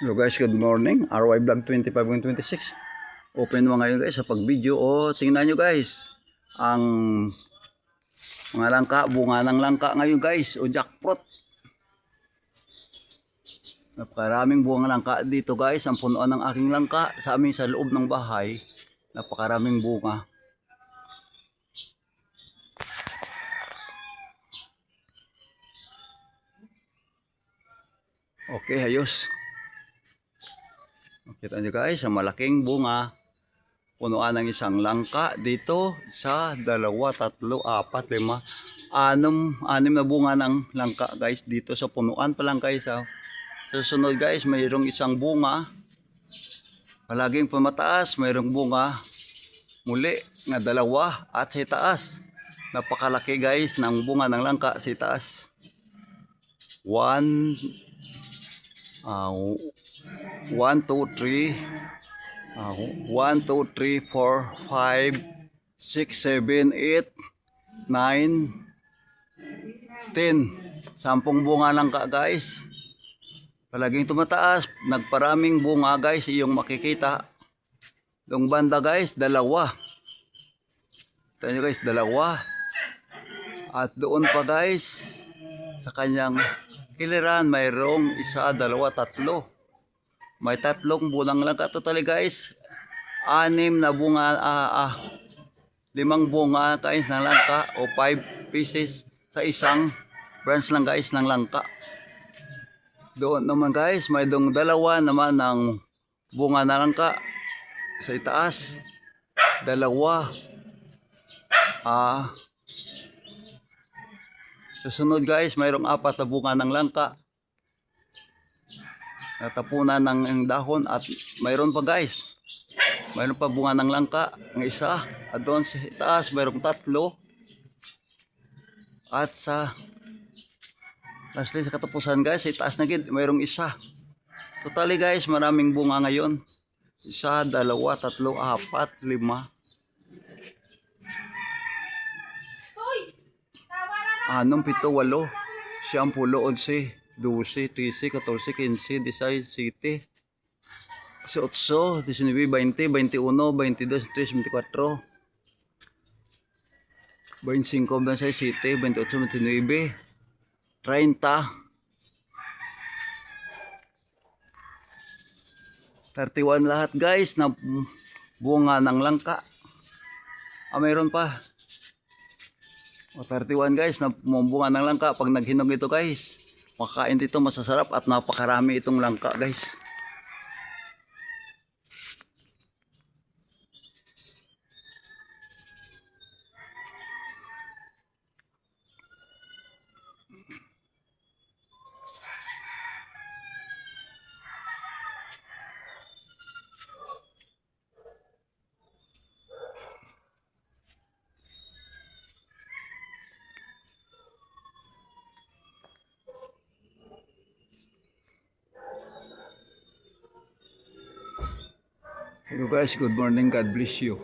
Hello guys, good morning. RY Vlog 25.26. Open mo ngayon guys sa pag-video. Tingnan nyo guys. Ang mga langka, bunga ng langka ngayon guys. Jackfruit. Napakaraming bunga langka dito guys. Ang punuan ng aking langka sa amin sa loob ng bahay. Napakaraming bunga. Okay, ayos. Kita nyo guys, ang malaking bunga. Punuan ng isang langka dito sa 2, 3, 4, 5, 6 na bunga ng langka guys dito sa punuan pa lang guys. Susunod guys, mayroong isang bunga palaging pumataas, mayroong bunga muli na 2 at sa taas. Napakalaki guys ng bunga ng langka sa taas. 1 2 3 1, 2, 3, 4, 5, 6, 7, 8, 9, 10. 10 bunga lang ka guys. Palaging tumataas. Nagparaming bunga guys. Iyong makikita. Dong banda guys, 2. Ito nyo guys, 2. At doon pa guys, sa kanyang kiliran, mayroong 1, 2, 3. May 3 bunang lang ka totally guys. 6 na bunga, 5 bunga guys ng langka o 5 pieces sa isang branch lang guys ng langka. Doon naman guys, may 2 naman ng bunga ng langka sa itaas. 2. Susunod guys, mayroong 4 na bunga ng langka. Natapunan ng dahon at mayroon pa guys. Mayroon pa bunga ng langka ng isa. At doon sa itaas mayroong 3. At sa lastly sa katapusan guys, sa itaas na gid mayroong 1. Totally guys, maraming bunga ngayon. 1, 2, 3, 4, 5, 6, 7, 8, 9, 7, 8, 9, 10, 11, 12, 13, 14, 15, 16, 17, 18, 19, 20, 21, 22, 23, 24, 25, 26, 27, 28, 29, 30, 31 lahat guys na bunga ng langka. Mayroon pa. 31 guys na bunga ng langka. Pag naghinog ito guys, makain dito masasarap at napakarami itong langka guys. Hello guys, good morning, God bless you.